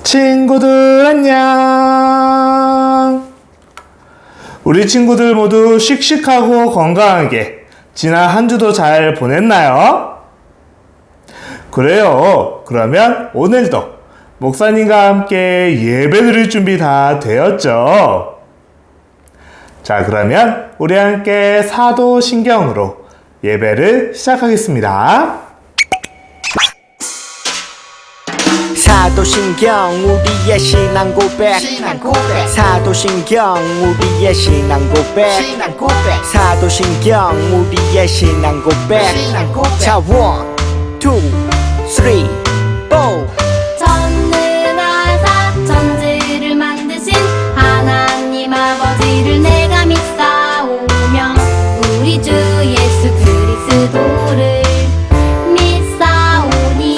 친구들 안녕. 우리 친구들 모두 씩씩하고 건강하게 지난 한 주도 잘 보냈나요? 그래요. 그러면 오늘도 목사님과 함께 예배 드릴 준비 다 되었죠? 자, 그러면 우리 함께 사도신경으로 예배를 시작하겠습니다. 사도신경 우리의 신앙 고백 사도신경 우리의 신앙 고백 사도신경 우리의 신앙 고백 자, 1, 2, 3, 4 전능하사 천지를 만드신 하나님 아버지를 내가 믿사오며 우리 주 예수 그리스도를 믿사오니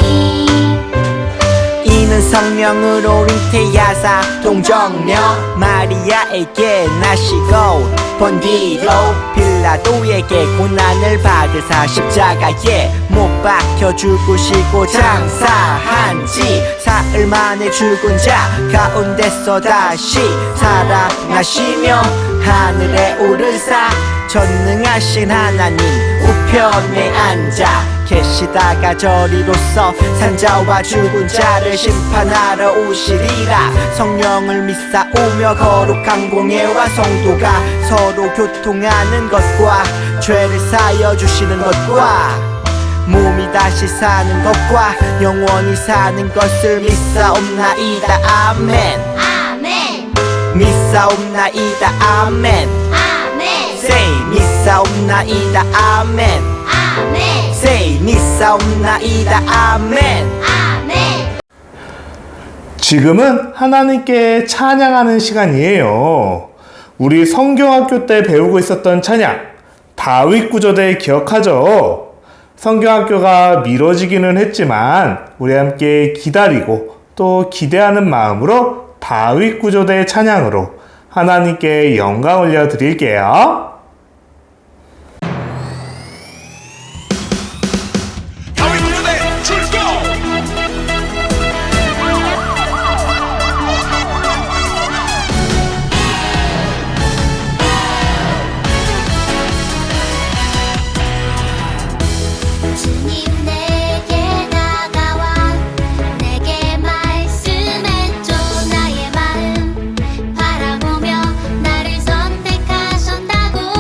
이는 성령으로 잉태하사 동정녀 마리아에게 나시고 본디로 빌라도에게 고난을 받으사 십자가에 못 박혀 죽으시고 장사한지 사흘 만에 죽은 자 가운데서 다시 살아나시며 하늘에 오르사 전능하신 하나님 우편에 앉아 계시다가 저리로서 산자와 죽은 자를 심판하러 오시리라. 성령을 믿사오며 거룩한 공예와 성도가 서로 교통하는 것과 죄를 사여 주시는 것과 몸이 다시 사는 것과 영원히 사는 것을 믿사옵나이다. 아멘. 아멘 믿사옵나이다. 아멘. 아멘 Say 믿사옵나이다. 아멘. 아멘 Say 믿사옵나이다. 아멘. 아멘 지금은 하나님께 찬양하는 시간이에요. 우리 성경학교 때 배우고 있었던 찬양, 다윗 구조대 기억하죠? 성경학교가 미뤄지기는 했지만 우리 함께 기다리고 또 기대하는 마음으로 다윗 구조대 찬양으로 하나님께 영광 올려 드릴게요. 다윗 구조대 출동! 주님 내게 다가와 내게 말씀해줘 나의 마음 바라보며 나를 선택하셨다고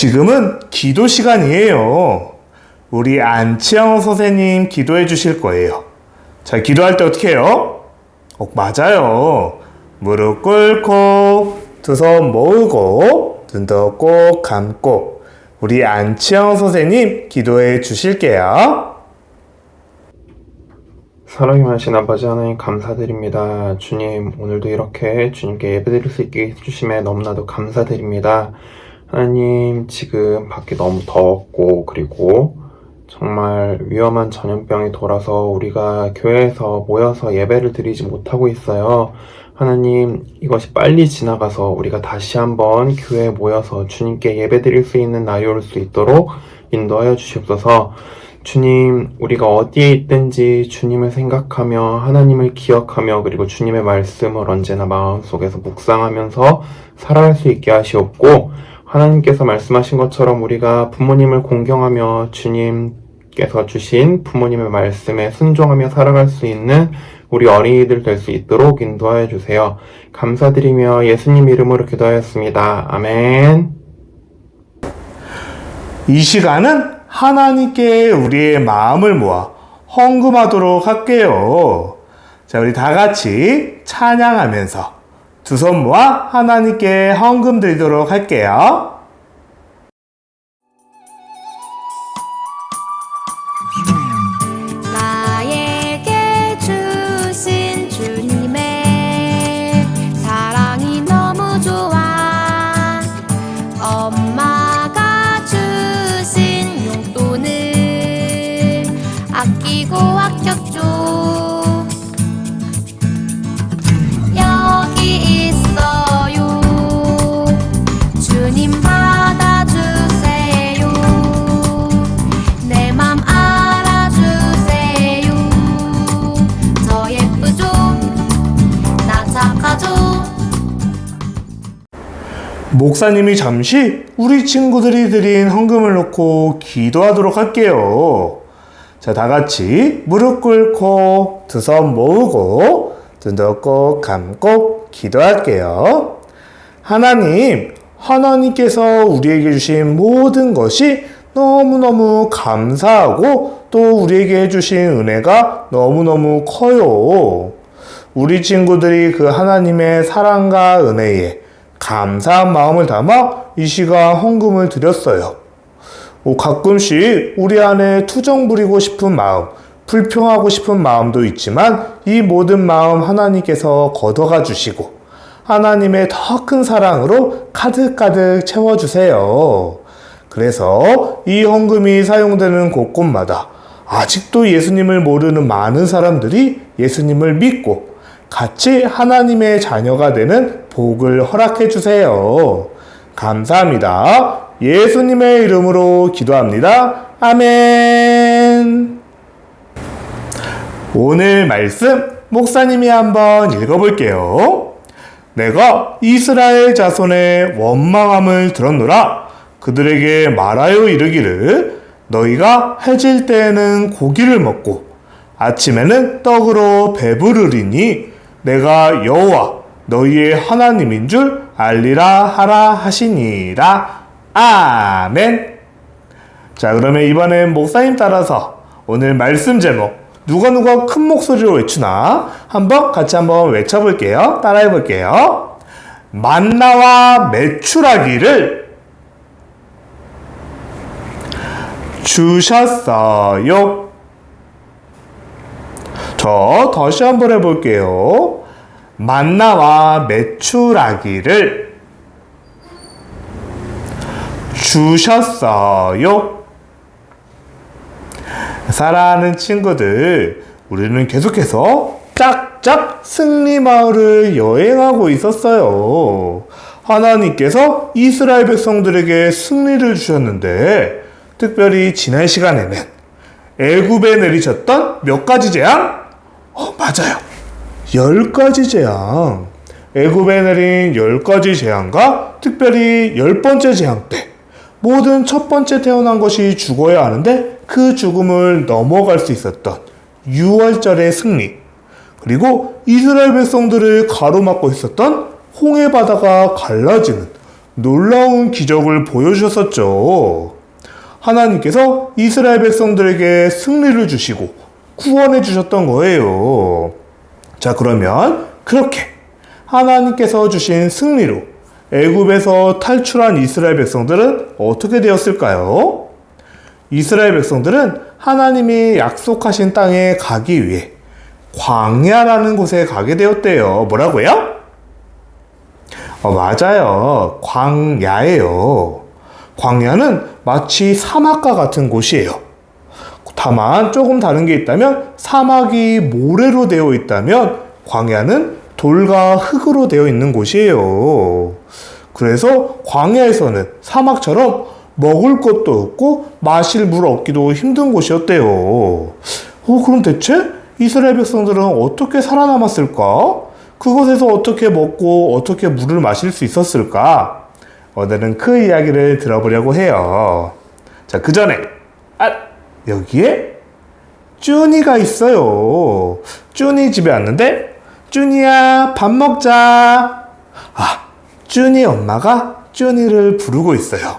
지금은 기도 시간이에요. 우리 안치영 선생님 기도해 주실 거예요. 자, 기도할 때 어떻게 해요? 맞아요. 무릎 꿇고 두 손 모으고 눈도 꼭 감고 우리 안치영 선생님 기도해 주실게요. 사랑이 많으신 아버지 하나님 감사드립니다. 주님, 오늘도 이렇게 주님께 예배드릴 수 있게 해주심에 너무나도 감사드립니다. 하나님, 지금 밖이 너무 덥고 그리고 정말 위험한 전염병이 돌아서 우리가 교회에서 모여서 예배를 드리지 못하고 있어요. 하나님, 이것이 빨리 지나가서 우리가 다시 한번 교회에 모여서 주님께 예배드릴 수 있는 날이 올 수 있도록 인도하여 주시옵소서. 주님, 우리가 어디에 있든지 주님을 생각하며 하나님을 기억하며 그리고 주님의 말씀을 언제나 마음속에서 묵상하면서 살아갈 수 있게 하시옵고, 하나님께서 말씀하신 것처럼 우리가 부모님을 공경하며 주님께서 주신 부모님의 말씀에 순종하며 살아갈 수 있는 우리 어린이들 될 수 있도록 인도하여 주세요. 감사드리며 예수님 이름으로 기도하였습니다. 아멘. 이 시간은 하나님께 우리의 마음을 모아 헌금하도록 할게요. 자, 우리 다 같이 찬양하면서 두 손 모아 하나님께 헌금 드리도록 할게요. 나에게 주신 주님의 사랑이 너무 좋아. 엄마가 주신 용돈을 아끼고 아꼈죠. 여기 있어요. 주님 받아주세요. 내 맘 알아주세요. 저 예쁘죠? 나 착하죠? 목사님이 잠시 우리 친구들이 드린 헌금을 놓고 기도하도록 할게요. 자, 다 같이 무릎 꿇고 두 손 모으고 눈도 꼭 감고 기도할게요. 하나님께서 우리에게 주신 모든 것이 너무너무 감사하고 또 우리에게 해주신 은혜가 너무너무 커요. 우리 친구들이 그 하나님의 사랑과 은혜에 감사한 마음을 담아 이 시간 헌금을 드렸어요. 가끔씩 우리 안에 투정 부리고 싶은 마음, 불평하고 싶은 마음도 있지만 이 모든 마음 하나님께서 걷어가 주시고 하나님의 더 큰 사랑으로 가득가득 채워주세요. 그래서 이 헌금이 사용되는 곳곳마다 아직도 예수님을 모르는 많은 사람들이 예수님을 믿고 같이 하나님의 자녀가 되는 복을 허락해 주세요. 감사합니다. 예수님의 이름으로 기도합니다. 아멘. 오늘 말씀 목사님이 한번 읽어볼게요. 내가 이스라엘 자손의 원망함을 들었노라. 그들에게 말하여 이르기를 너희가 해질 때에는 고기를 먹고 아침에는 떡으로 배부르리니 내가 여호와 너희의 하나님인 줄 알리라 하라 하시니라. 아멘. 자, 그러면 이번엔 목사님 따라서 오늘 말씀 제목 누가 큰 목소리로 외추나 같이 한번 외쳐볼게요. 따라해볼게요. 만나와 메추라기를 주셨어요. 저 다시 한번 해볼게요. 만나와 메추라기를 주셨어요. 사랑하는 친구들, 우리는 계속해서 짝짝 승리마을을 여행하고 있었어요. 하나님께서 이스라엘 백성들에게 승리를 주셨는데 특별히 지난 시간에는 애굽에 내리셨던 몇 가지 재앙? 맞아요. 10가지 재앙. 애굽에 내린 10가지 재앙과 특별히 10번째 재앙 때 모든 첫 번째 태어난 것이 죽어야 하는데 그 죽음을 넘어갈 수 있었던 6월절의 승리, 그리고 이스라엘 백성들을 가로막고 있었던 홍해 바다가 갈라지는 놀라운 기적을 보여주셨었죠. 하나님께서 이스라엘 백성들에게 승리를 주시고 구원해 주셨던 거예요. 자, 그러면 그렇게 하나님께서 주신 승리로 애굽에서 탈출한 이스라엘 백성들은 어떻게 되었을까요? 이스라엘 백성들은 하나님이 약속하신 땅에 가기 위해 광야라는 곳에 가게 되었대요. 뭐라고요? 맞아요. 광야예요. 광야는 마치 사막과 같은 곳이에요. 다만 조금 다른 게 있다면 사막이 모래로 되어 있다면 광야는 돌과 흙으로 되어 있는 곳이에요. 그래서 광야에서는 사막처럼 먹을 것도 없고 마실 물 얻기도 힘든 곳이었대요. 그럼 대체 이스라엘 백성들은 어떻게 살아남았을까? 그곳에서 어떻게 먹고 어떻게 물을 마실 수 있었을까? 오늘은 그 이야기를 들어보려고 해요. 자, 그 전에 여기에 쭈니가 있어요. 쭈니 집에 왔는데 쭈니야 밥 먹자. 쭈니 엄마가 쭈니를 부르고 있어요.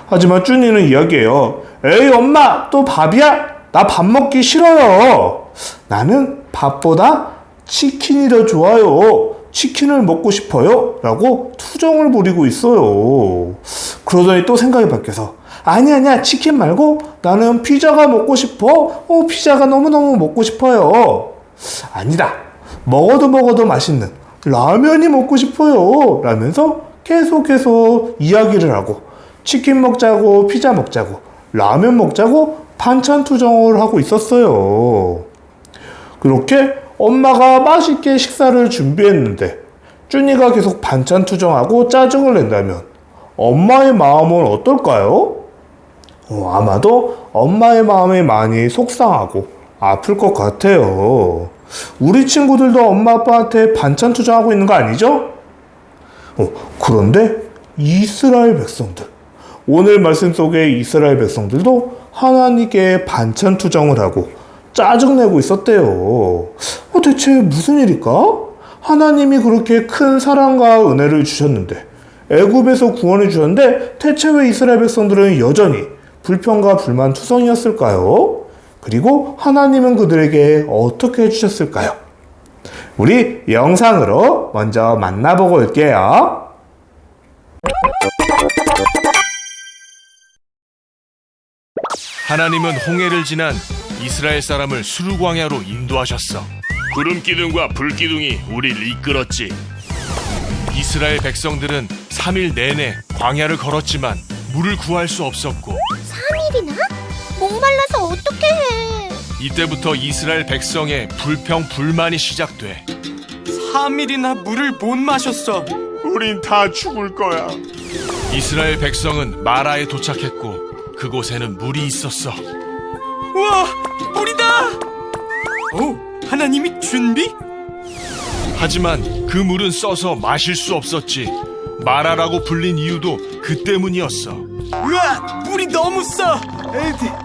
하지만 쭈니는 이야기해요. 에이 엄마 또 밥이야? 나 밥 먹기 싫어요. 나는 밥보다 치킨이 더 좋아요. 치킨을 먹고 싶어요. 라고 투정을 부리고 있어요. 그러더니 또 생각이 바뀌어서 아니야 치킨 말고 나는 피자가 먹고 싶어. 피자가 너무너무 먹고 싶어요. 아니다. 먹어도 맛있는 라면이 먹고 싶어요. 라면서 계속해서 이야기를 하고 치킨 먹자고 피자 먹자고 라면 먹자고 반찬 투정을 하고 있었어요. 그렇게 엄마가 맛있게 식사를 준비했는데 쭈니가 계속 반찬 투정하고 짜증을 낸다면 엄마의 마음은 어떨까요? 아마도 엄마의 마음이 많이 속상하고 아플 것 같아요. 우리 친구들도 엄마 아빠한테 반찬 투정하고 있는 거 아니죠? 그런데 이스라엘 백성들, 오늘 말씀 속의 이스라엘 백성들도 하나님께 반찬 투정을 하고 짜증내고 있었대요. 대체 무슨 일일까? 하나님이 그렇게 큰 사랑과 은혜를 주셨는데 애굽에서 구원해 주셨는데 대체 왜 이스라엘 백성들은 여전히 불평과 불만 투성이었을까요? 그리고 하나님은 그들에게 어떻게 해주셨을까요? 우리 영상으로 먼저 만나보고 올게요. 하나님은 홍해를 지난 이스라엘 사람을 수르광야로 인도하셨어. 구름 기둥과 불 기둥이 우리를 이끌었지. 이스라엘 백성들은 3일 내내 광야를 걸었지만 물을 구할 수 없었고 3일이나? 목말라서 어떻게 해? 이때부터 이스라엘 백성의 불평 불만이 시작돼. 3일이나 물을 못 마셨어. 우린 다 죽을 거야. 이스라엘 백성은 마라에 도착했고 그곳에는 물이 있었어. 우와, 물이다! 하나님이 준비? 하지만 그 물은 써서 마실 수 없었지. 마라라고 불린 이유도 그 때문이었어. 우와, 물이 너무 써!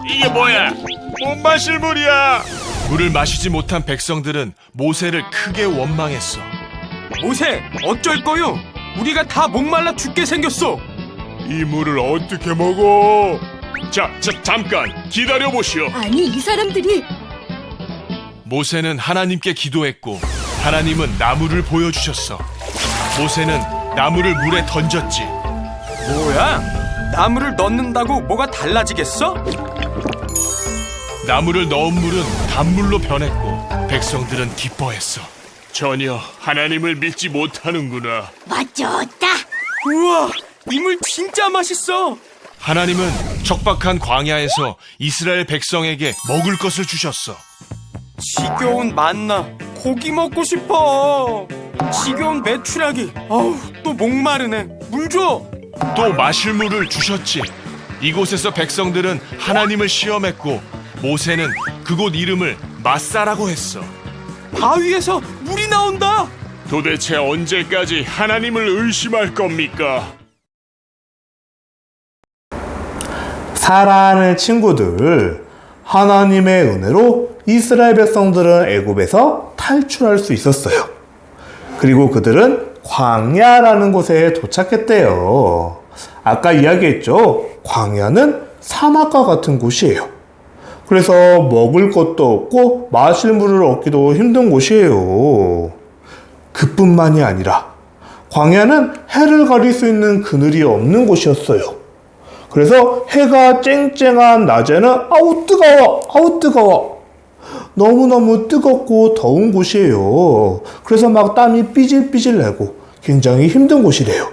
이게 뭐야? 못 마실 물이야. 물을 마시지 못한 백성들은 모세를 크게 원망했어. 모세, 어쩔 거요? 우리가 다 목말라 죽게 생겼어. 이 물을 어떻게 먹어? 잠깐 기다려보시오. 아니 이 사람들이 모세는 하나님께 기도했고 하나님은 나무를 보여주셨어. 모세는 나무를 물에 던졌지. 뭐야? 나무를 넣는다고 뭐가 달라지겠어? 나무를 넣은 물은 단물로 변했고 백성들은 기뻐했어. 전혀 하나님을 믿지 못하는구나. 맞췄다. 우와, 이 물 진짜 맛있어. 하나님은 척박한 광야에서 이스라엘 백성에게 먹을 것을 주셨어. 지겨운 만나, 고기 먹고 싶어. 지겨운 메추라기, 또 목마르네. 물 줘. 또 마실 물을 주셨지. 이곳에서 백성들은 하나님을 시험했고 모세는 그곳 이름을 마사라고 했어. 바위에서 물이 나온다. 도대체 언제까지 하나님을 의심할 겁니까? 사랑하는 친구들, 하나님의 은혜로 이스라엘 백성들은 애굽에서 탈출할 수 있었어요. 그리고 그들은 광야라는 곳에 도착했대요. 아까 이야기했죠? 광야는 사막과 같은 곳이에요. 그래서 먹을 것도 없고 마실 물을 얻기도 힘든 곳이에요. 그뿐만이 아니라 광야는 해를 가릴 수 있는 그늘이 없는 곳이었어요. 그래서 해가 쨍쨍한 낮에는 아우 뜨거워, 아우 뜨거워. 너무너무 뜨겁고 더운 곳이에요. 그래서 막 땀이 삐질삐질 나고 굉장히 힘든 곳이래요.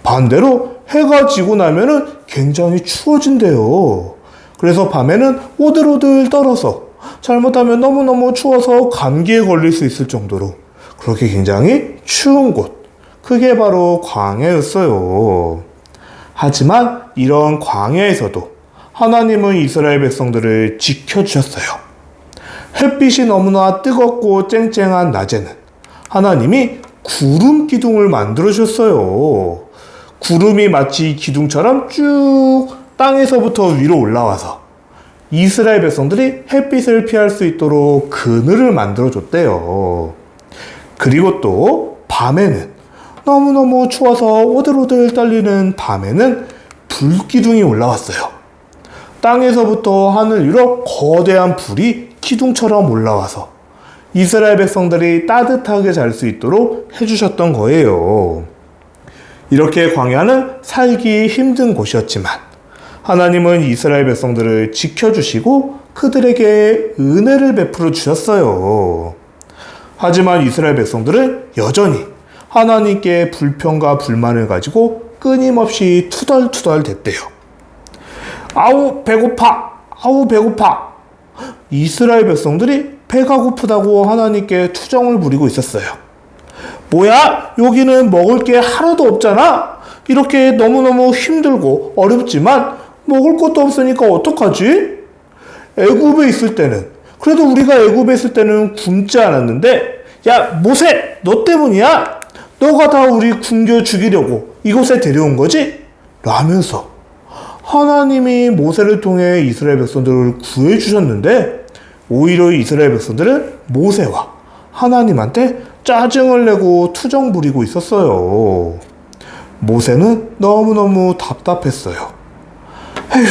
반대로 해가 지고 나면은 굉장히 추워진대요. 그래서 밤에는 오들오들 떨어서 잘못하면 너무너무 추워서 감기에 걸릴 수 있을 정도로 그렇게 굉장히 추운 곳. 그게 바로 광야였어요. 하지만 이런 광야에서도 하나님은 이스라엘 백성들을 지켜주셨어요. 햇빛이 너무나 뜨겁고 쨍쨍한 낮에는 하나님이 구름 기둥을 만들어 주셨어요. 구름이 마치 기둥처럼 쭉 땅에서부터 위로 올라와서 이스라엘 백성들이 햇빛을 피할 수 있도록 그늘을 만들어 줬대요. 그리고 또 밤에는 너무너무 추워서 오들오들 떨리는 밤에는 불기둥이 올라왔어요. 땅에서부터 하늘 위로 거대한 불이 기둥처럼 올라와서 이스라엘 백성들이 따뜻하게 잘 수 있도록 해주셨던 거예요. 이렇게 광야는 살기 힘든 곳이었지만 하나님은 이스라엘 백성들을 지켜주시고 그들에게 은혜를 베풀어 주셨어요. 하지만 이스라엘 백성들은 여전히 하나님께 불평과 불만을 가지고 끊임없이 투덜투덜 댔대요. 아우 배고파, 아우 배고파. 이스라엘 백성들이 배가 고프다고 하나님께 투정을 부리고 있었어요. 뭐야? 여기는 먹을 게 하나도 없잖아? 이렇게 너무너무 힘들고 어렵지만 먹을 것도 없으니까 어떡하지? 애굽에 있을 때는, 그래도 우리가 애굽에 있을 때는 굶지 않았는데, 야 모세 너 때문이야? 너가 다 우리 굶겨 죽이려고 이곳에 데려온 거지? 라면서 하나님이 모세를 통해 이스라엘 백성들을 구해주셨는데 오히려 이스라엘 백성들은 모세와 하나님한테 짜증을 내고 투정 부리고 있었어요. 모세는 너무너무 답답했어요. 에휴,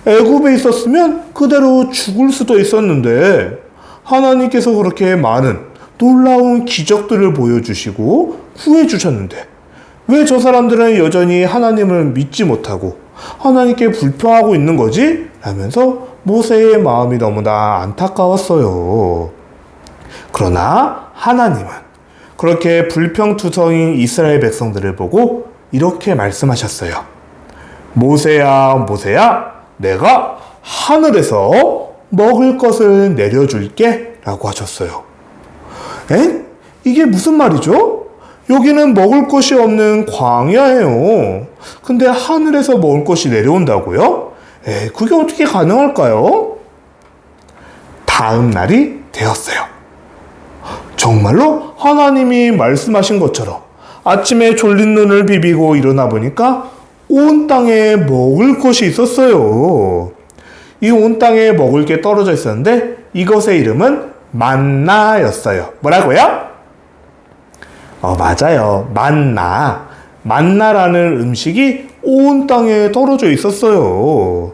애굽에 있었으면 그대로 죽을 수도 있었는데 하나님께서 그렇게 많은 놀라운 기적들을 보여주시고 구해주셨는데 왜 저 사람들은 여전히 하나님을 믿지 못하고 하나님께 불평하고 있는 거지? 라면서 모세의 마음이 너무나 안타까웠어요. 그러나 하나님은 그렇게 불평투성인 이스라엘 백성들을 보고 이렇게 말씀하셨어요. 모세야, 모세야, 내가 하늘에서 먹을 것을 내려줄게 라고 하셨어요. 에? 이게 무슨 말이죠? 여기는 먹을 것이 없는 광야예요. 근데 하늘에서 먹을 것이 내려온다고요? 그게 어떻게 가능할까요? 다음 날이 되었어요. 정말로 하나님이 말씀하신 것처럼 아침에 졸린 눈을 비비고 일어나 보니까 온 땅에 먹을 것이 있었어요. 이 온 땅에 먹을 게 떨어져 있었는데 이것의 이름은 만나였어요. 뭐라고요? 맞아요. 만나. 만나라는 음식이 온 땅에 떨어져 있었어요.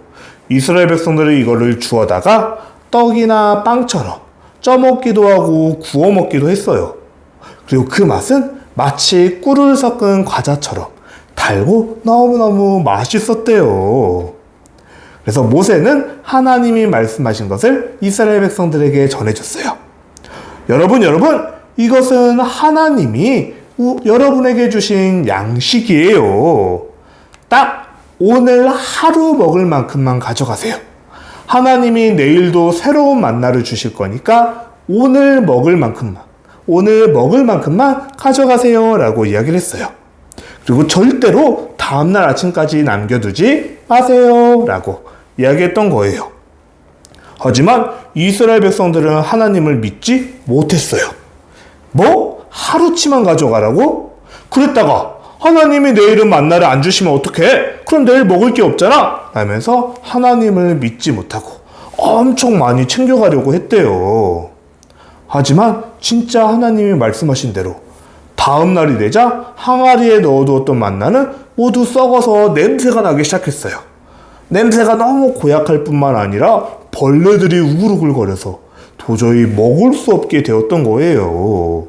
이스라엘 백성들이 이거를 주워다가 떡이나 빵처럼 쪄먹기도 하고 구워 먹기도 했어요. 그리고 그 맛은 마치 꿀을 섞은 과자처럼 달고 너무너무 맛있었대요. 그래서 모세는 하나님이 말씀하신 것을 이스라엘 백성들에게 전해줬어요. 여러분, 이것은 하나님이 여러분에게 주신 양식이에요. 딱 오늘 하루 먹을 만큼만 가져가세요. 하나님이 내일도 새로운 만나를 주실 거니까 오늘 먹을 만큼만 가져가세요 라고 이야기를 했어요. 그리고 절대로 다음날 아침까지 남겨두지 마세요 라고 이야기했던 거예요. 하지만 이스라엘 백성들은 하나님을 믿지 못했어요. 뭐? 하루치만 가져가라고? 그랬다가 하나님이 내일은 만나를 안 주시면 어떡해? 그럼 내일 먹을 게 없잖아? 라면서 하나님을 믿지 못하고 엄청 많이 챙겨가려고 했대요. 하지만 진짜 하나님이 말씀하신 대로 다음 날이 되자 항아리에 넣어두었던 만나는 모두 썩어서 냄새가 나기 시작했어요. 냄새가 너무 고약할 뿐만 아니라 벌레들이 우글우글거려서 도저히 먹을 수 없게 되었던 거예요.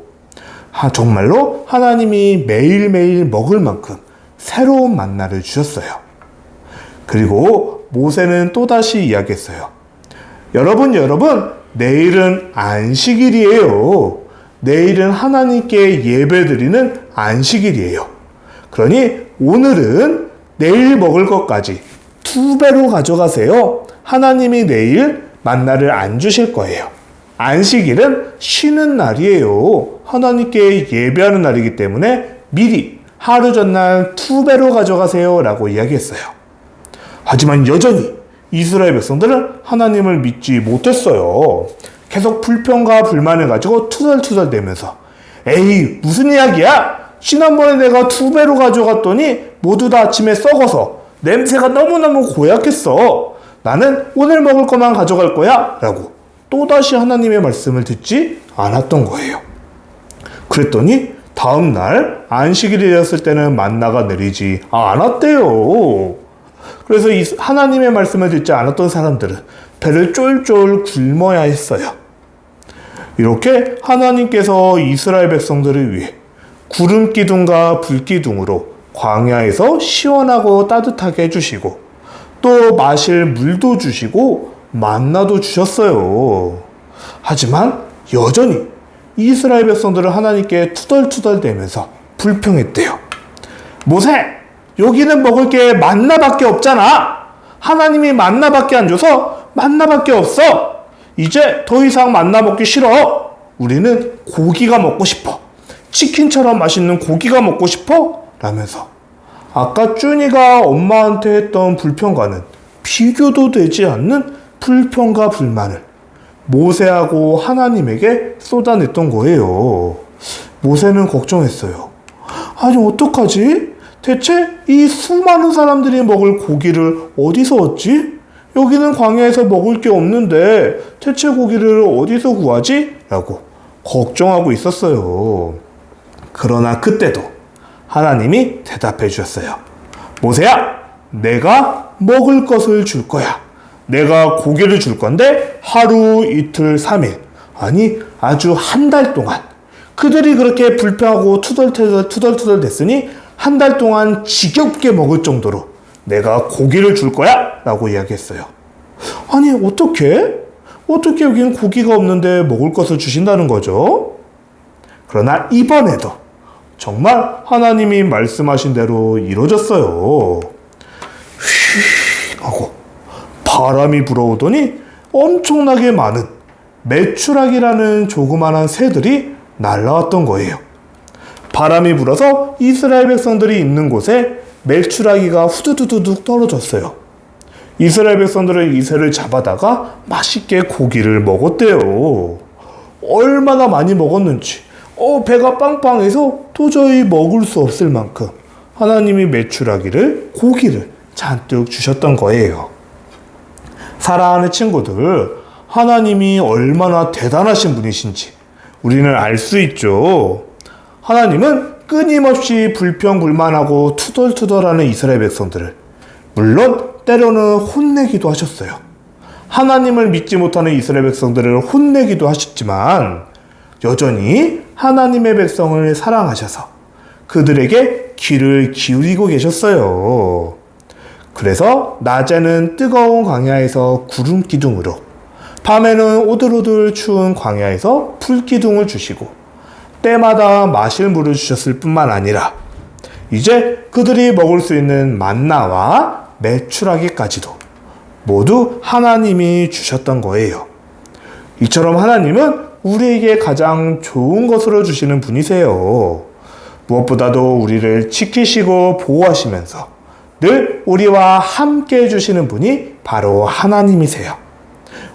정말로 하나님이 매일매일 먹을 만큼 새로운 만나를 주셨어요. 그리고 모세는 또다시 이야기했어요. 여러분, 내일은 안식일이에요. 내일은 하나님께 예배드리는 안식일이에요. 그러니 오늘은 내일 먹을 것까지 2배로 가져가세요. 하나님이 내일 만나를 안 주실 거예요. 안식일은 쉬는 날이에요. 하나님께 예배하는 날이기 때문에 미리 하루 전날 2배로 가져가세요 라고 이야기했어요. 하지만 여전히 이스라엘 백성들은 하나님을 믿지 못했어요. 계속 불평과 불만을 가지고 투덜투덜대면서 에이, 무슨 이야기야? 지난번에 내가 2배로 가져갔더니 모두 다 아침에 썩어서 냄새가 너무너무 고약했어. 나는 오늘 먹을 것만 가져갈 거야 라고 또다시 하나님의 말씀을 듣지 않았던 거예요. 그랬더니 다음날 안식일이 되었을 때는 만나가 내리지 않았대요. 그래서 이 하나님의 말씀을 듣지 않았던 사람들은 배를 쫄쫄 굶어야 했어요. 이렇게 하나님께서 이스라엘 백성들을 위해 구름 기둥과 불 기둥으로 광야에서 시원하고 따뜻하게 해주시고 또 마실 물도 주시고 만나도 주셨어요. 하지만 여전히 이스라엘 백성들은 하나님께 투덜투덜대면서 불평했대요. 모세, 여기는 먹을 게 만나밖에 없잖아. 하나님이 만나밖에 안 줘서 만나밖에 없어. 이제 더 이상 만나 먹기 싫어. 우리는 고기가 먹고 싶어. 치킨처럼 맛있는 고기가 먹고 싶어. 라면서 아까 쭈니가 엄마한테 했던 불평과는 비교도 되지 않는 불평과 불만을 모세하고 하나님에게 쏟아냈던 거예요. 모세는 걱정했어요. 아니, 어떡하지? 대체 이 수많은 사람들이 먹을 고기를 어디서 얻지? 여기는 광야에서 먹을 게 없는데 대체 고기를 어디서 구하지? 라고 걱정하고 있었어요. 그러나 그때도 하나님이 대답해 주셨어요. 모세야, 내가 먹을 것을 줄 거야. 내가 고기를 줄 건데 하루, 이틀, 3일, 아니 아주 한 달 동안 그들이 그렇게 불평하고 투덜투덜 됐으니 한 달 동안 지겹게 먹을 정도로 내가 고기를 줄 거야 라고 이야기했어요. 아니, 어떻게 여긴 고기가 없는데 먹을 것을 주신다는 거죠? 그러나 이번에도 정말 하나님이 말씀하신 대로 이루어졌어요. 휘 하고 바람이 불어오더니 엄청나게 많은 메추라기라는 조그만한 새들이 날아왔던 거예요. 바람이 불어서 이스라엘 백성들이 있는 곳에 메추라기가 후두두둑 떨어졌어요. 이스라엘 백성들은 이 새를 잡아다가 맛있게 고기를 먹었대요. 얼마나 많이 먹었는지 배가 빵빵해서 도저히 먹을 수 없을 만큼 하나님이 메추라기를, 고기를 잔뜩 주셨던 거예요. 사랑하는 친구들, 하나님이 얼마나 대단하신 분이신지 우리는 알 수 있죠. 하나님은 끊임없이 불평불만하고 투덜투덜하는 이스라엘 백성들을 물론 때로는 혼내기도 하셨어요. 하나님을 믿지 못하는 이스라엘 백성들을 혼내기도 하셨지만 여전히 하나님의 백성을 사랑하셔서 그들에게 귀를 기울이고 계셨어요. 그래서 낮에는 뜨거운 광야에서 구름 기둥으로, 밤에는 오들오들 추운 광야에서 불 기둥을 주시고 때마다 마실 물을 주셨을 뿐만 아니라 이제 그들이 먹을 수 있는 만나와 메추라기까지도 모두 하나님이 주셨던 거예요. 이처럼 하나님은 우리에게 가장 좋은 것으로 주시는 분이세요. 무엇보다도 우리를 지키시고 보호하시면서 늘 우리와 함께 해주시는 분이 바로 하나님이세요.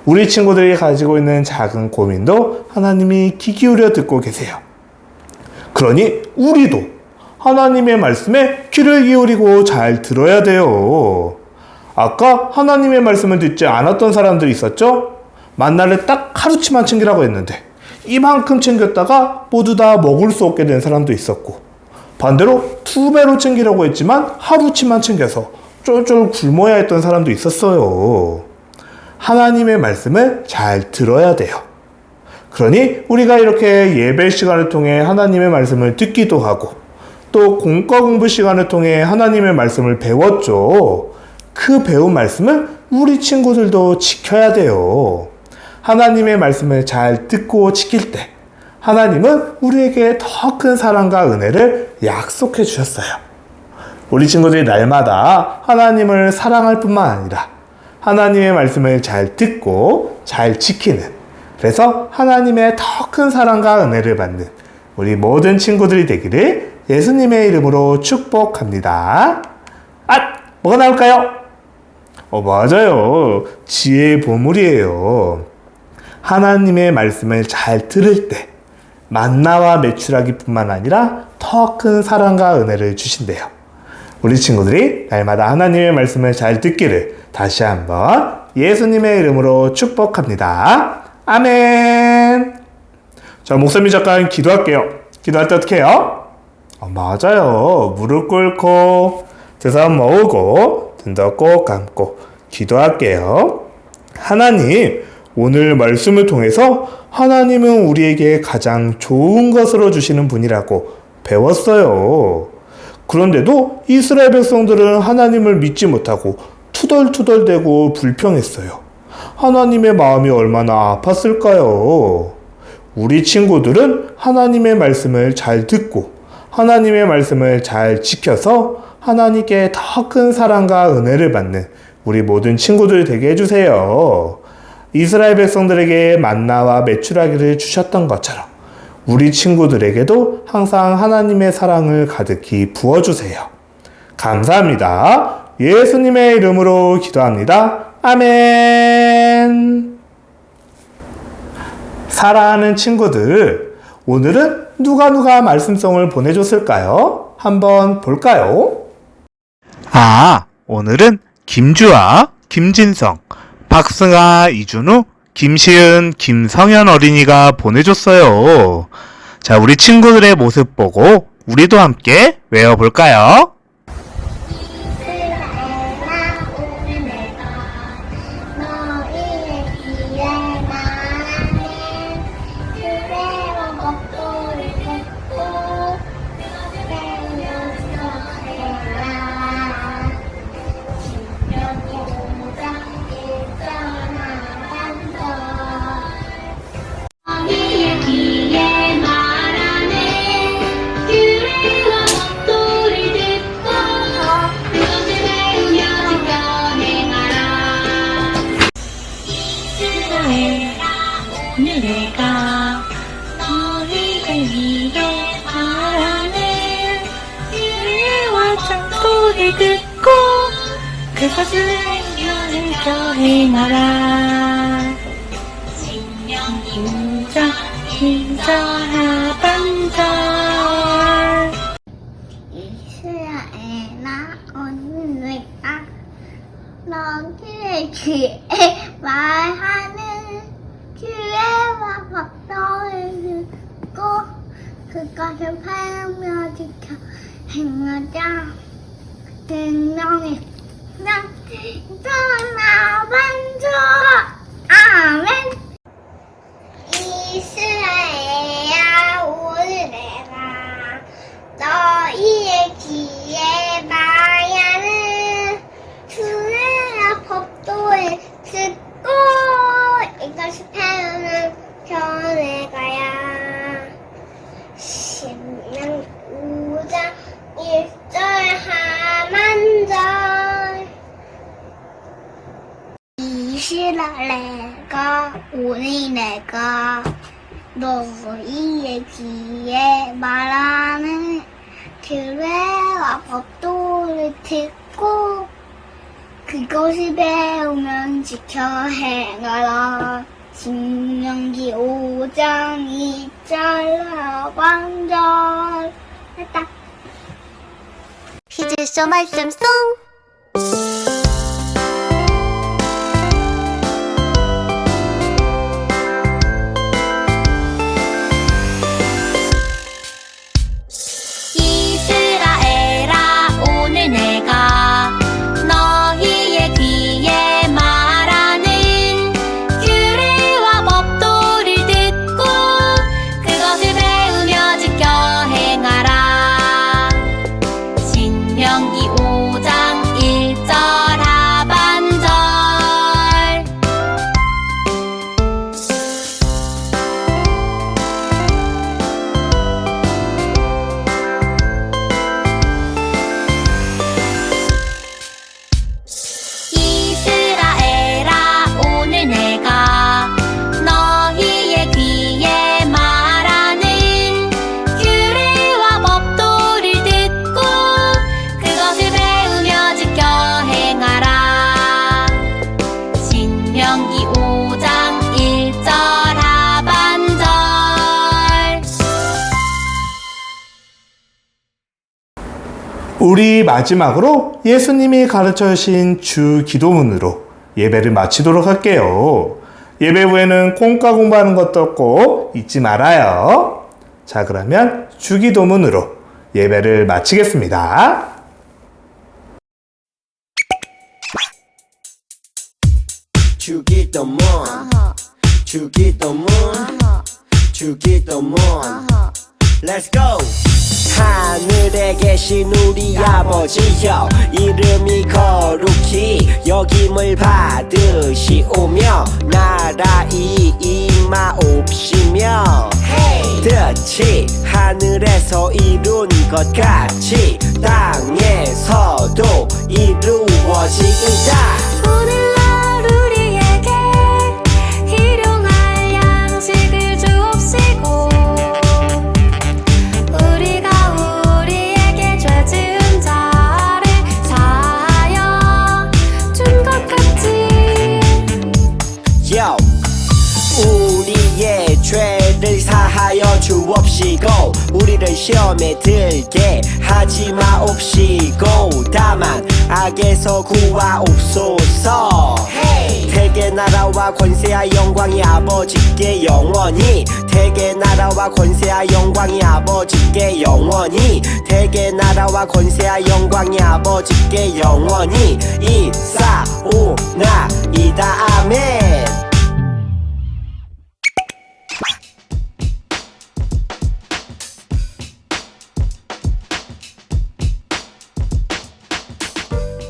우리 친구들이 가지고 있는 작은 고민도 하나님이 귀 기울여 듣고 계세요. 그러니 우리도 하나님의 말씀에 귀를 기울이고 잘 들어야 돼요. 아까 하나님의 말씀을 듣지 않았던 사람들이 있었죠? 만나를 딱 하루치만 챙기라고 했는데 이만큼 챙겼다가 모두 다 먹을 수 없게 된 사람도 있었고, 반대로 2배로 챙기려고 했지만 하루치만 챙겨서 쫄쫄 굶어야 했던 사람도 있었어요. 하나님의 말씀을 잘 들어야 돼요. 그러니 우리가 이렇게 예배 시간을 통해 하나님의 말씀을 듣기도 하고, 또 공과 공부 시간을 통해 하나님의 말씀을 배웠죠. 그 배운 말씀을 우리 친구들도 지켜야 돼요. 하나님의 말씀을 잘 듣고 지킬 때 하나님은 우리에게 더 큰 사랑과 은혜를 약속해 주셨어요. 우리 친구들이 날마다 하나님을 사랑할 뿐만 아니라 하나님의 말씀을 잘 듣고 잘 지키는, 그래서 하나님의 더 큰 사랑과 은혜를 받는 우리 모든 친구들이 되기를 예수님의 이름으로 축복합니다. 뭐가 나올까요? 맞아요. 지혜의 보물이에요. 하나님의 말씀을 잘 들을 때 만나와 메추라기 뿐만 아니라 더 큰 사랑과 은혜를 주신대요. 우리 친구들이 날마다 하나님의 말씀을 잘 듣기를 다시 한번 예수님의 이름으로 축복합니다. 아멘. 자, 목사님 잠깐 기도할게요. 기도할 때 어떻게 해요? 맞아요. 무릎 꿇고 두 손 모으고 눈도 꼭 감고 기도할게요. 하나님, 오늘 말씀을 통해서 하나님은 우리에게 가장 좋은 것으로 주시는 분이라고 배웠어요. 그런데도 이스라엘 백성들은 하나님을 믿지 못하고 투덜투덜대고 불평했어요. 하나님의 마음이 얼마나 아팠을까요? 우리 친구들은 하나님의 말씀을 잘 듣고 하나님의 말씀을 잘 지켜서 하나님께 더 큰 사랑과 은혜를 받는 우리 모든 친구들 되게 해주세요. 이스라엘 백성들에게 만나와 메추라기를 주셨던 것처럼 우리 친구들에게도 항상 하나님의 사랑을 가득히 부어주세요. 감사합니다. 예수님의 이름으로 기도합니다. 아멘. 사랑하는 친구들, 오늘은 누가 말씀송을 보내줬을까요? 한번 볼까요? 오늘은 김주아, 김진성, 박승아, 이준우, 김시은, 김성현 어린이가 보내줬어요. 자, 우리 친구들의 모습 보고 우리도 함께 외워볼까요? 내가 너희를 위해 말하는 유래와 창소리 듣고 그것을 연결해 말아. 신명 2장 1절 하반절. 이스라엘아, 오늘 내가 너희의 귀에 말하는 주의와 법도를 듣고 그것을 팔며 지켜 행하자. 등령이 전하 반주. 아멘. 이스라엘아, 오늘 내가 너희의 귀에 말하는 주의와 법도를 듣고 이것이 패우는 전해가야. 신명 5장 1절 하만절. 이스라엘아, 오늘 내가 너희의 귀에 말하는 규례와 법도를 듣고 그것을 배우면 지켜 행하라. 신명기 5장 2절 하반절. 됐다. 히즈쇼 말씀송. 우리 마지막으로 예수님이 가르쳐 주신 주 기도문으로 예배를 마치도록 할게요. 예배 후에는 콩가 공부하는 것도 꼭 잊지 말아요. 자, 그러면 주 기도문으로 예배를 마치겠습니다. 주기도문 주기도문 주기도문 Let's go! 하늘에 계신 우리 아버지여 이름이 거룩히 여김을 받으시오며 나라이 임하옵시며 뜻이 하늘에서 이룬 것 같이 땅에서도 이루어지이다. 오늘날 우리에게 일용할 양식을 주옵시고 우리가 우리에게 죄 지은 자를 사하여 준 것 같이 Yo. 우리의 죄를 사하여 주옵시고 우리를 시험에 들게 하지 마옵시고 다만 악에서 구하옵소서. 대개 나라와 권세와 영광이 아버지께 영원히 대개 나라와 권세와 영광이 아버지께 영원히 대개 나라와 권세와 영광이 아버지께 영원히 이사오나이다. 아멘.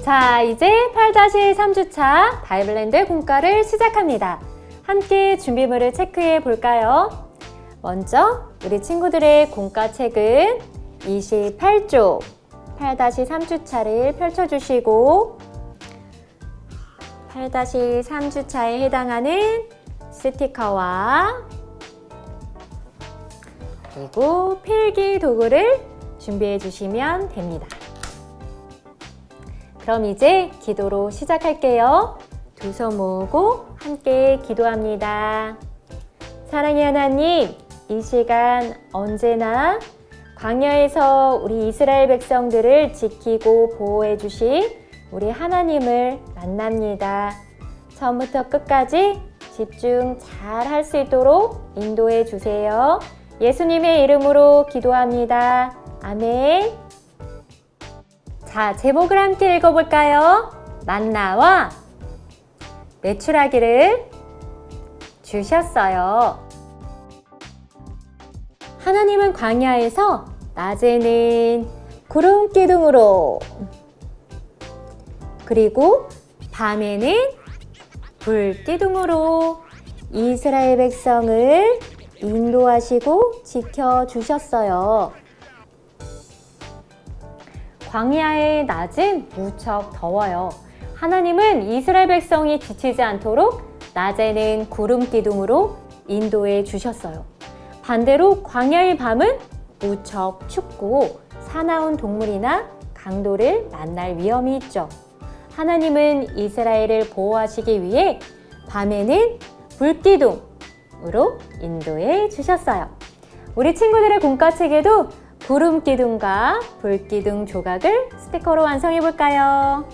자, 이제 8-3주차 바이블랜드 공과를 시작합니다. 함께 준비물을 체크해 볼까요? 먼저 우리 친구들의 공과 책은 28쪽 8-3주차를 펼쳐주시고 8-3주차에 해당하는 스티커와 그리고 필기 도구를 준비해 주시면 됩니다. 그럼 이제 기도로 시작할게요. 두 손 모으고 함께 기도합니다. 사랑의 하나님, 이 시간 언제나 광야에서 우리 이스라엘 백성들을 지키고 보호해 주신 우리 하나님을 만납니다. 처음부터 끝까지 집중 잘 할 수 있도록 인도해 주세요. 예수님의 이름으로 기도합니다. 아멘. 자, 제목을 함께 읽어볼까요? 만나와 메추라기를 주셨어요. 하나님은 광야에서 낮에는 구름 기둥으로 그리고 밤에는 불 기둥으로 이스라엘 백성을 인도하시고 지켜주셨어요. 광야의 낮은 무척 더워요. 하나님은 이스라엘 백성이 지치지 않도록 낮에는 구름 기둥으로 인도해 주셨어요. 반대로 광야의 밤은 무척 춥고 사나운 동물이나 강도를 만날 위험이 있죠. 하나님은 이스라엘을 보호하시기 위해 밤에는 불기둥으로 인도해 주셨어요. 우리 친구들의 공과책에도 구름 기둥과 불 기둥 조각을 스티커로 완성해 볼까요?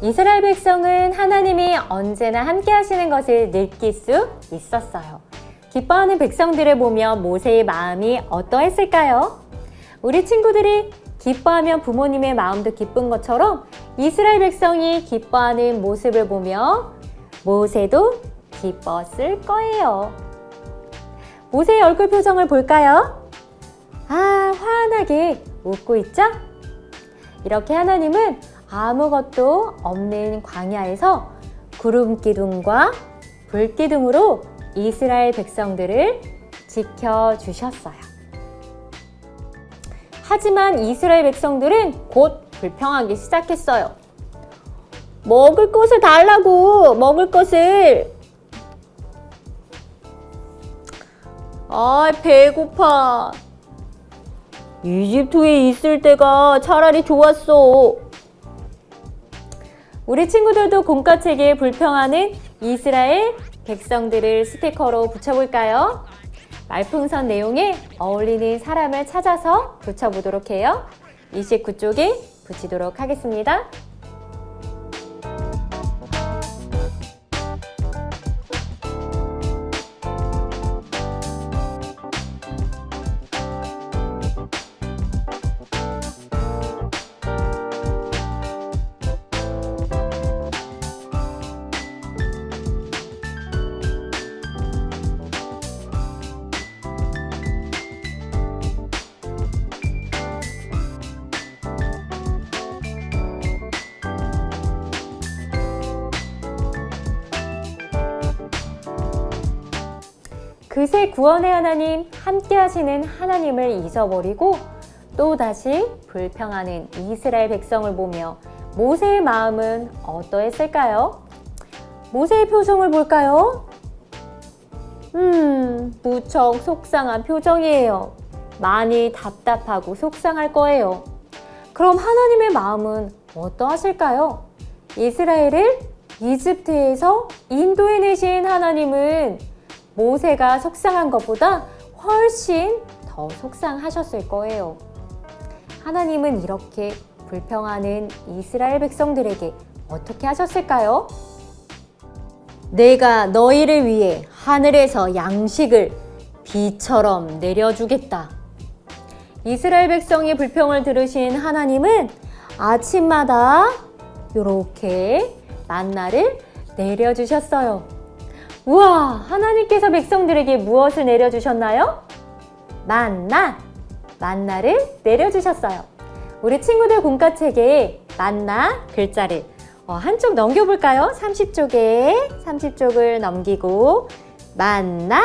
이스라엘 백성은 하나님이 언제나 함께 하시는 것을 느낄 수 있었어요. 기뻐하는 백성들을 보며 모세의 마음이 어떠했을까요? 우리 친구들이 기뻐하면 부모님의 마음도 기쁜 것처럼 이스라엘 백성이 기뻐하는 모습을 보며 모세도 기뻤을 거예요. 모세의 얼굴 표정을 볼까요? 아, 환하게 웃고 있죠? 이렇게 하나님은 아무것도 없는 광야에서 구름 기둥과 불 기둥으로 이스라엘 백성들을 지켜주셨어요. 하지만 이스라엘 백성들은 곧 불평하기 시작했어요. 먹을 것을 달라고, 먹을 것을. 아, 배고파. 이집트에 있을 때가 차라리 좋았어. 우리 친구들도 공과책에 불평하는 이스라엘 백성들을 스티커로 붙여볼까요? 말풍선 내용에 어울리는 사람을 찾아서 붙여보도록 해요. 29쪽에 붙이도록 하겠습니다. 그새 구원의 하나님, 함께 하시는 하나님을 잊어버리고 또다시 불평하는 이스라엘 백성을 보며 모세의 마음은 어떠했을까요? 모세의 표정을 볼까요? 무척 속상한 표정이에요. 많이 답답하고 속상할 거예요. 그럼 하나님의 마음은 어떠하실까요? 이스라엘을 이집트에서 인도해내신 하나님은 모세가 속상한 것보다 훨씬 더 속상하셨을 거예요. 하나님은 이렇게 불평하는 이스라엘 백성들에게 어떻게 하셨을까요? 내가 너희를 위해 하늘에서 양식을 비처럼 내려주겠다. 이스라엘 백성의 불평을 들으신 하나님은 아침마다 이렇게 만나를 내려주셨어요. 우와, 하나님께서 백성들에게 무엇을 내려주셨나요? 만나를 내려주셨어요. 우리 친구들 공과책에 만나 글자를 한쪽 넘겨볼까요? 30쪽을 넘기고 만나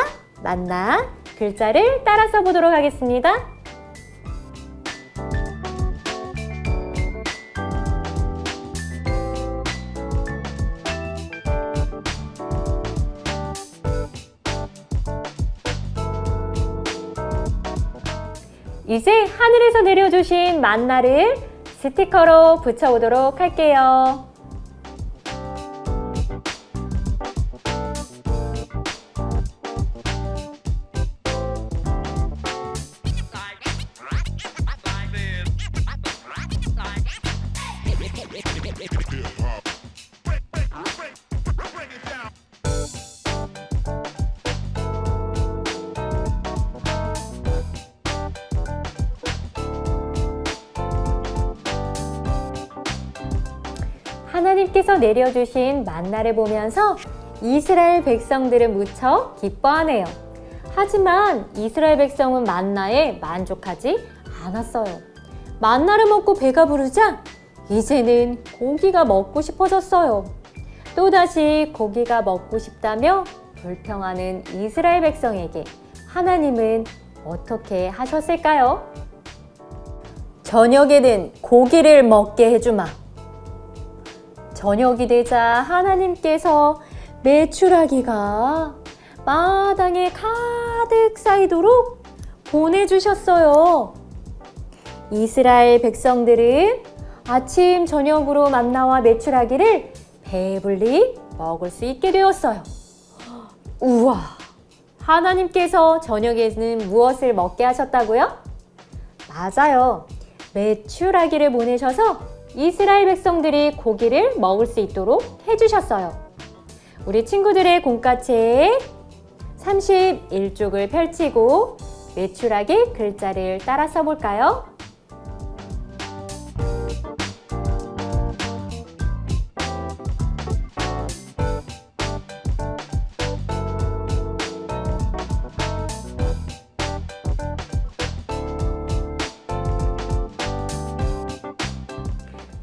글자를 따라 써보도록 하겠습니다. 이제 하늘에서 내려주신 만나를 스티커로 붙여보도록 할게요. 하나님께서 내려주신 만나를 보면서 이스라엘 백성들은 무척 기뻐하네요. 하지만 이스라엘 백성은 만나에 만족하지 않았어요. 만나를 먹고 배가 부르자 이제는 고기가 먹고 싶어졌어요. 또다시 고기가 먹고 싶다며 불평하는 이스라엘 백성에게 하나님은 어떻게 하셨을까요? 저녁에는 고기를 먹게 해주마. 저녁이 되자 하나님께서 메추라기가 마당에 가득 쌓이도록 보내주셨어요. 이스라엘 백성들은 아침 저녁으로 만나와 메추라기를 배불리 먹을 수 있게 되었어요. 우와! 하나님께서 저녁에는 무엇을 먹게 하셨다고요? 맞아요. 메추라기를 보내셔서 이스라엘 백성들이 고기를 먹을 수 있도록 해주셨어요. 우리 친구들의 공과책 31쪽을 펼치고 메추라기 글자를 따라 써볼까요?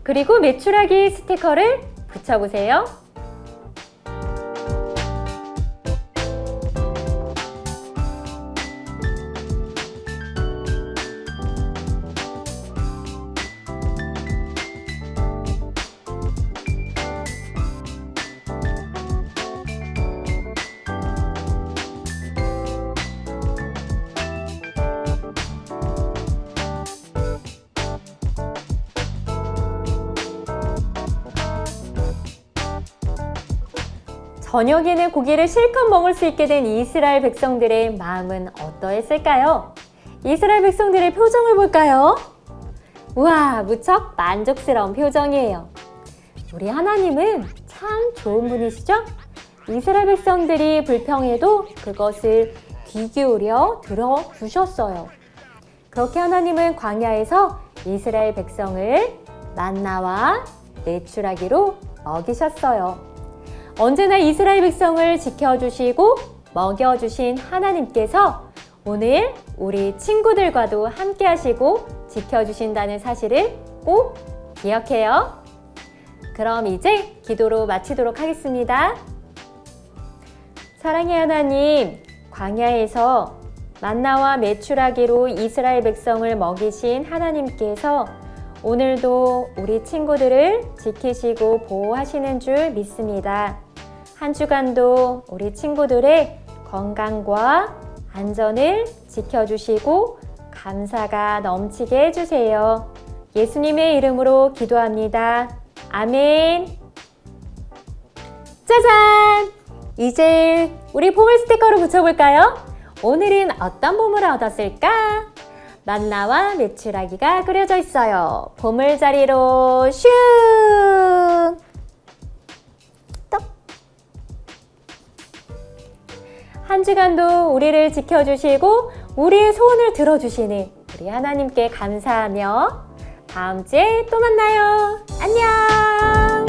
그리고 메추라기 스티커를 붙여보세요. 저녁에는 고기를 실컷 먹을 수 있게 된 이스라엘 백성들의 마음은 어떠했을까요? 이스라엘 백성들의 표정을 볼까요? 우와, 무척 만족스러운 표정이에요. 우리 하나님은 참 좋은 분이시죠? 이스라엘 백성들이 불평해도 그것을 귀 기울여 들어주셨어요. 그렇게 하나님은 광야에서 이스라엘 백성을 만나와 메추라기로 먹이셨어요. 언제나 이스라엘 백성을 지켜주시고 먹여주신 하나님께서 오늘 우리 친구들과도 함께 하시고 지켜주신다는 사실을 꼭 기억해요. 그럼 이제 기도로 마치도록 하겠습니다. 사랑의 하나님, 광야에서 만나와 메추라기로 이스라엘 백성을 먹이신 하나님께서 오늘도 우리 친구들을 지키시고 보호하시는 줄 믿습니다. 한 주간도 우리 친구들의 건강과 안전을 지켜주시고 감사가 넘치게 해주세요. 예수님의 이름으로 기도합니다. 아멘. 짜잔! 이제 우리 보물 스티커를 붙여볼까요? 오늘은 어떤 보물을 얻었을까? 만나와 메추라기가 그려져 있어요. 보물자리로 슝! 한 주간도 우리를 지켜주시고 우리의 소원을 들어주시는 우리 하나님께 감사하며 다음 주에 또 만나요. 안녕!